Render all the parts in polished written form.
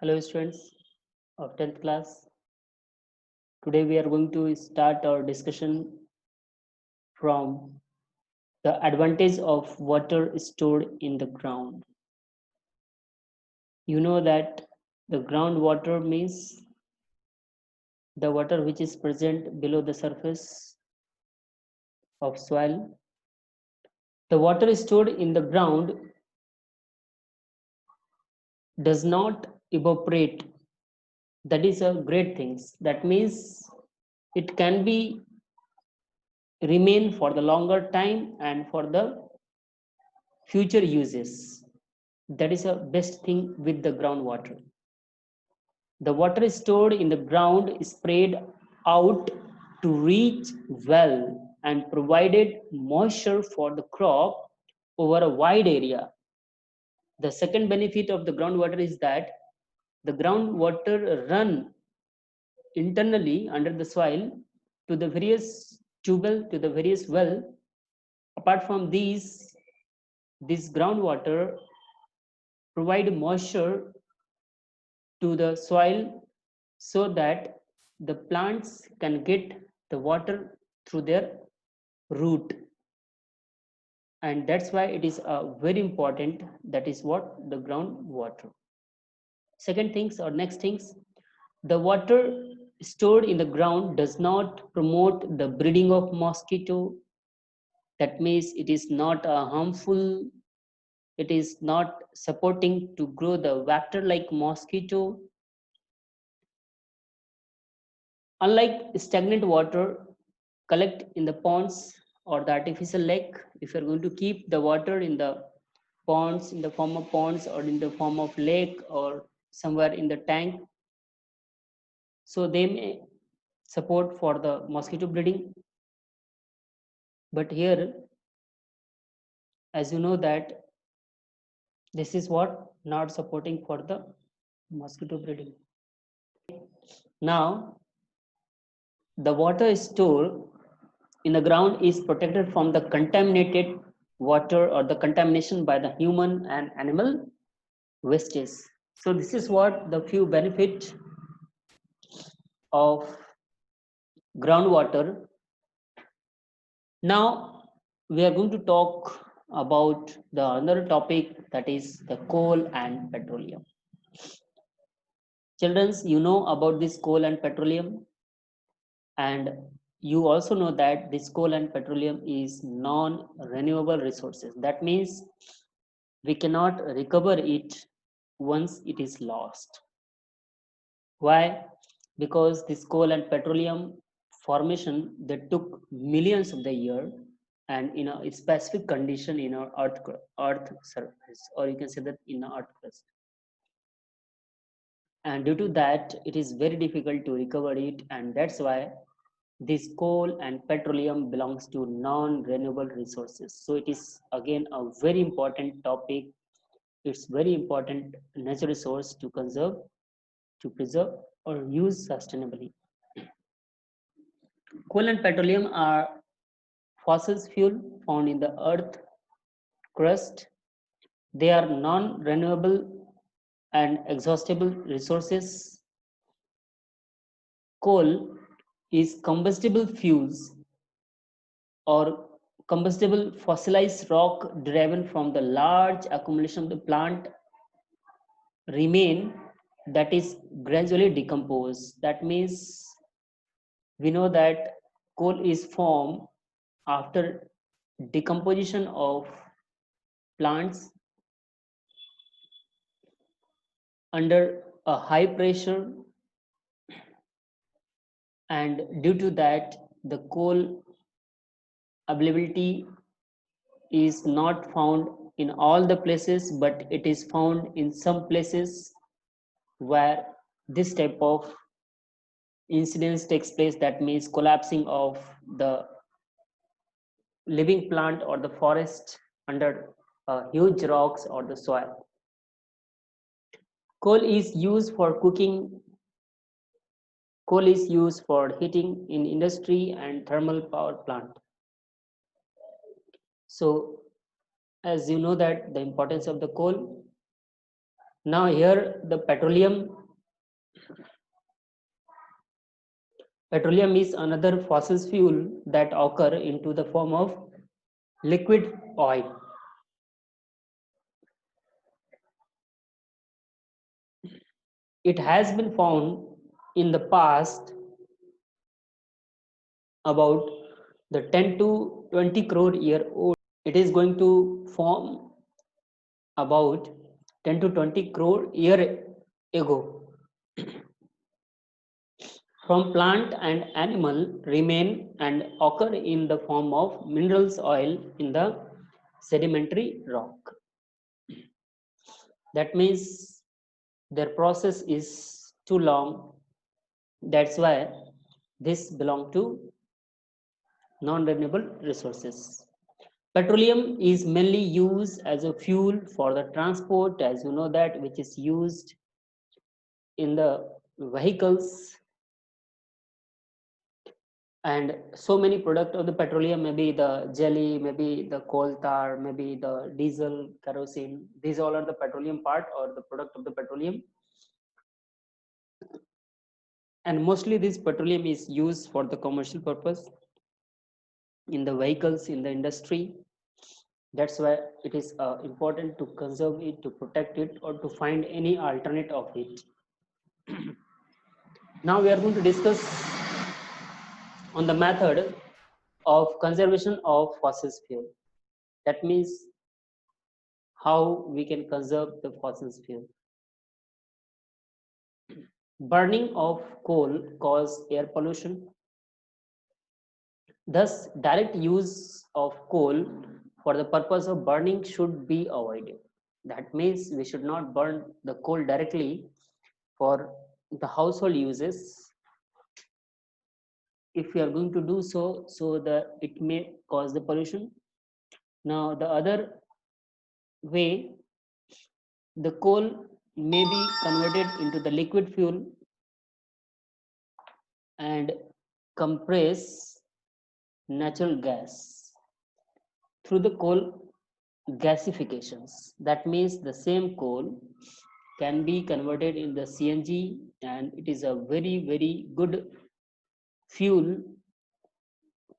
Hello students of 10th class. Today we are going to start our discussion from the advantage of water stored in the ground. You know that the groundwater means the water which is present below the surface of soil. The water stored in the ground does not evaporate. That is a great thing. That means it can be remain for the longer time and for the future uses. That is the best thing with the groundwater. The water stored in the ground is spread out to reach well and provided moisture for the crop over a wide area. The second benefit of the groundwater is that the groundwater run internally under the soil to the various tubal to the various well. Apart from these, this groundwater provide moisture to the soil so that the plants can get the water through their root, and that's why it is very important. That is what the groundwater. Second things or next things, the water stored in the ground does not promote the breeding of mosquito. That means it is not harmful. It is not supporting to grow the vector like mosquito. Unlike stagnant water collect in the ponds or the artificial lake, if you're going to keep the water in the ponds, in the form of ponds or in the form of lake or somewhere in the tank, so they may support for the mosquito breeding. But here, as you know that this is what not supporting for the mosquito breeding. Now, the water stored in the ground is protected from the contaminated water or the contamination by the human and animal wastage. So this is what the few benefit of groundwater. Now we are going to talk about the another topic, that is the coal and petroleum. Children, you know about this coal and petroleum, and you also know that this coal and petroleum is non-renewable resources. That means we cannot recover it once it is lost. Why? Because this coal and petroleum formation that took millions of the year and in a specific condition in our earth surface, or you can say that in our earth crust. And due to that, it is very difficult to recover it, and that's why this coal and petroleum belongs to non-renewable resources. So it is again a very important topic. It's very important natural resource to conserve, to preserve, or use sustainably. Coal and petroleum are fossil fuel found in the earth crust. They are non-renewable and exhaustible resources. Coal is combustible fuels or combustible fossilized rock derived from the large accumulation of the plant remain that is gradually decomposed. That means we know that coal is formed after decomposition of plants under a high pressure, and due to that the coal availability is not found in all the places, but it is found in some places where this type of incidents takes place. That means collapsing of the living plant or the forest under huge rocks or the soil. Coal is used for cooking. Coal is used for heating in industry and thermal power plant. So as you know that the importance of the coal, Now here the petroleum is another fossil fuel that occur into the form of liquid oil. It has been found in the past about the 10 to 20 crore year old. It is going to form about 10 to 20 crore year ago from plant and animal remain and occur in the form of minerals oil in the sedimentary rock. That means their process is too long. That's why this belong to non-renewable resources. Petroleum is mainly used as a fuel for the transport, as you know that, which is used in the vehicles, and so many product of the petroleum, maybe the jelly, maybe the coal tar, maybe the diesel, kerosene. These all are the petroleum part or the product of the petroleum. And mostly this petroleum is used for the commercial purpose in the vehicles, in the industry. That's why it is important to conserve it, to protect it, or to find any alternate of it. Now we are going to discuss on the method of conservation of fossil fuel. That means how we can conserve the fossil fuel. Burning of coal cause air pollution. Thus, direct use of coal for the purpose of burning should be avoided. That means we should not burn the coal directly for the household uses. If we are going to do so, so that it may cause the pollution. Now, the other way, the coal may be converted into the liquid fuel and compress natural gas through the coal gasifications. That means the same coal can be converted in the CNG, and it is a very good fuel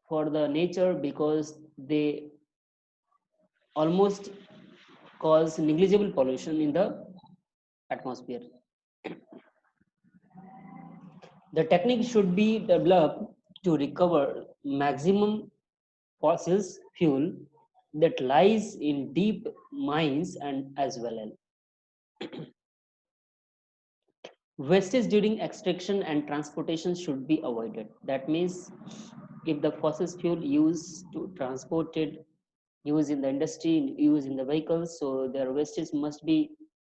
for the nature because they almost cause negligible pollution in the atmosphere. The technique should be developed to recover maximum fossil fuel that lies in deep mines and as well. Wastage during extraction and transportation should be avoided. That means if the fossil fuel used to transported, used in the industry, used in the vehicles, so their wastage must be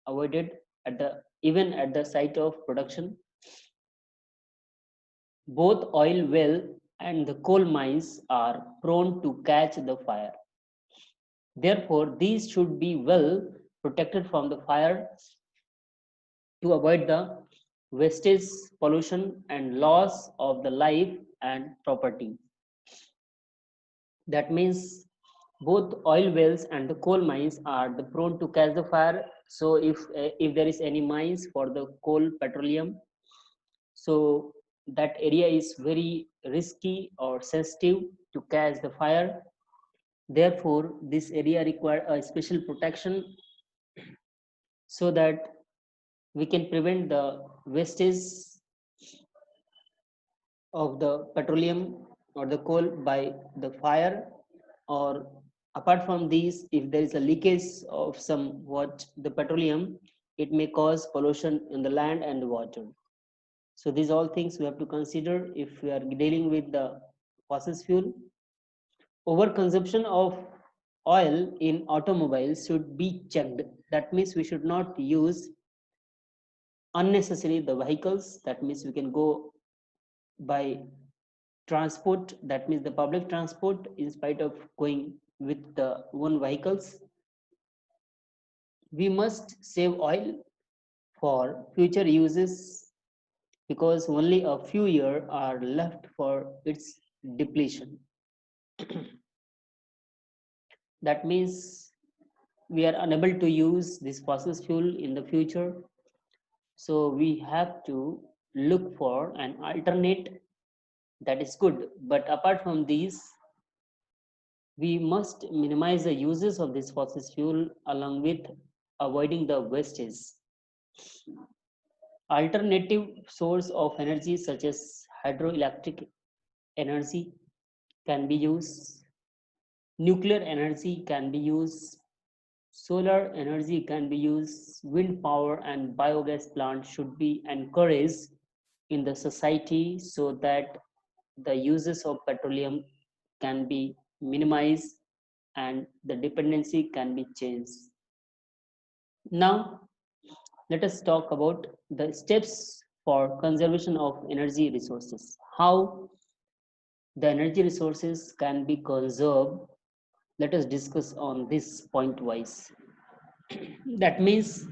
avoided at the even at the site of production. Both oil well and the coal mines are prone to catch the fire. Therefore, these should be well protected from the fire to avoid the wastage, pollution, and loss of the life and property. That means both oil wells and the coal mines are the prone to catch the fire. So if there is any mines for the coal petroleum, so that area is very risky or sensitive to catch the fire. Therefore, this area require a special protection so that we can prevent the wastage of the petroleum or the coal by the fire, or apart from these, if there is a leakage of some what the petroleum, it may cause pollution in the land and the water. So these all things we have to consider if we are dealing with the fossil fuel. Overconsumption of oil in automobiles should be checked. That means we should not use unnecessary the vehicles. That means we can go by transport, that means the public transport, in spite of going with the own vehicles. We must save oil for future uses because only a few years are left for its depletion. That means we are unable to use this fossil fuel in the future. So we have to look for an alternate that is good. But apart from these, we must minimize the uses of this fossil fuel along with avoiding the wastage. Alternative source of energy such as hydroelectric energy can be used, nuclear energy can be used, solar energy can be used, wind power and biogas plants should be encouraged in the society so that the uses of petroleum can be minimized and the dependency can be changed. Now, let us talk about the steps for conservation of energy resources. How the energy resources can be conserved. Let us discuss on this point wise. That means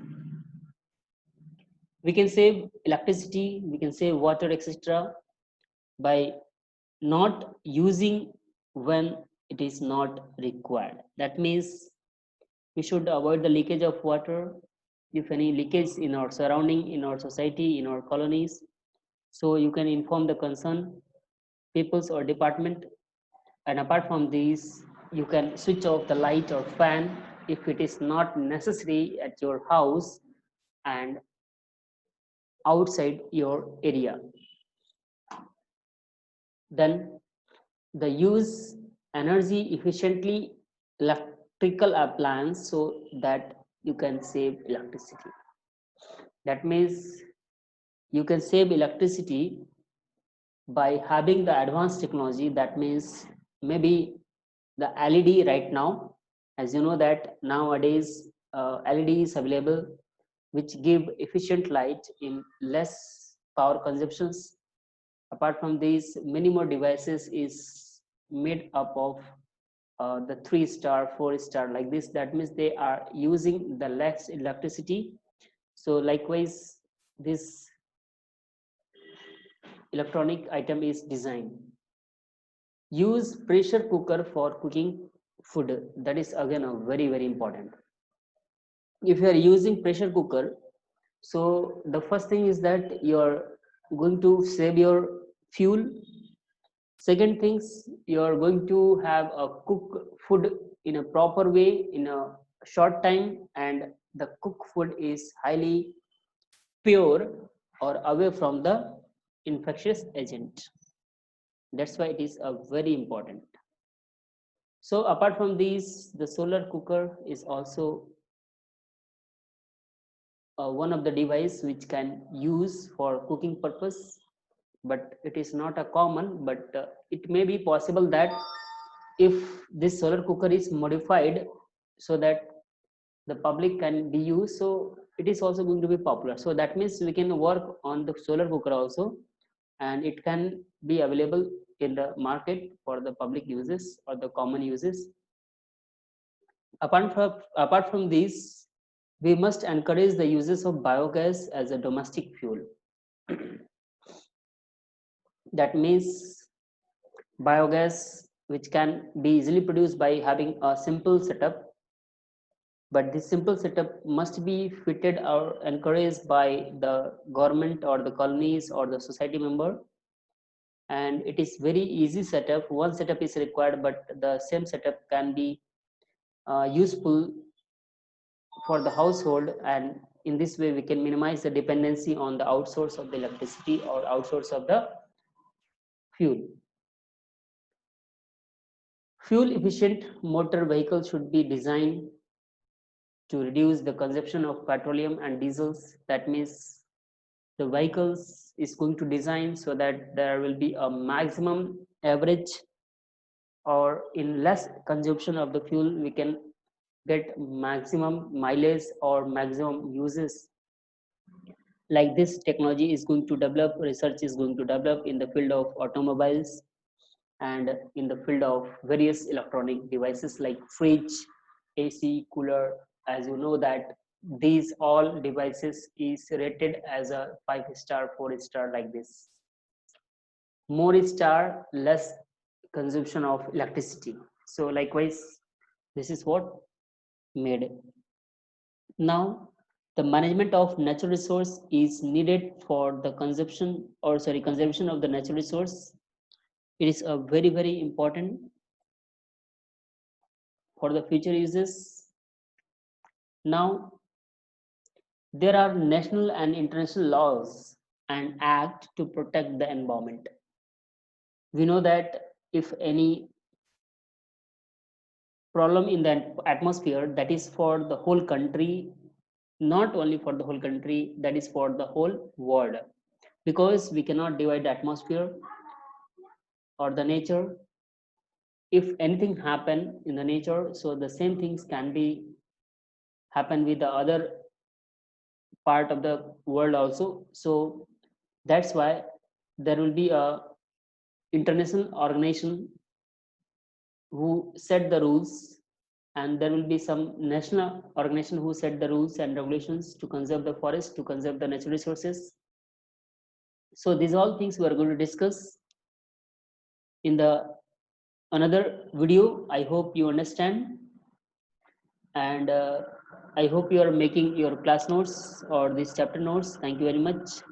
we can save electricity, we can save water, etc. by not using when it is not required. That means we should avoid the leakage of water. If any leakage in our surrounding, in our society, in our colonies, so you can inform the concerned peoples or department. And apart from these, you can switch off the light or fan if it is not necessary at your house and outside your area. Then the use energy efficiently electrical appliance so that you can save electricity. That means you can save electricity by having the advanced technology. That means maybe the LED right now, as you know that nowadays LED is available which give efficient light in less power consumptions. Apart from these, many more devices is made up of the 3-star, 4-star like this. That means they are using the less electricity. So likewise, this electronic item is designed. Use pressure cooker for cooking food. That is again a very important. If you are using pressure cooker, so the first thing is that you are going to save your fuel. Second things, you are going to have a cook food in a proper way in a short time, and the cooked food is highly pure or away from the infectious agent. That's why it is a very important. So apart from these, the solar cooker is also one of the device which can use for cooking purpose, but it is not a common, but it may be possible that if this solar cooker is modified so that the public can be used, so it is also going to be popular. So that means we can work on the solar cooker also, and it can be available in the market for the public uses or the common uses. Apart from these, we must encourage the uses of biogas as a domestic fuel. That means biogas which can be easily produced by having a simple setup, but this simple setup must be fitted or encouraged by the government or the colonies or the society member. And it is very easy setup. One setup is required, but the same setup can be useful for the household, and in this way we can minimize the dependency on the outsource of the electricity or outsource of the fuel. Fuel efficient motor vehicles should be designed to reduce the consumption of petroleum and diesels. That means the vehicles is going to design so that there will be a maximum average, or in less consumption of the fuel we can get maximum mileage or maximum uses. Like this technology is going to develop, research is going to develop in the field of automobiles and in the field of various electronic devices like fridge, AC, cooler. As you know that these all devices is rated as a 5-star, 4-star like this. More star, less consumption of electricity. So likewise, this is what made. Now, the management of natural resource is needed for the conservation of the natural resource. It is a very important for the future uses. Now, there are national and international laws and act to protect the environment. We know that if any problem in the atmosphere, that is for the whole country, not only for the whole country, that is for the whole world, because we cannot divide the atmosphere or the nature. If anything happen in the nature, so the same things can be happen with the other part of the world also. So that's why there will be a international organization who set the rules, and there will be some national organization who set the rules and regulations to conserve the forest, to conserve the natural resources. So these all things we are going to discuss in the another video. I hope you understand, and I hope you are making your class notes or these chapter notes. Thank you very much.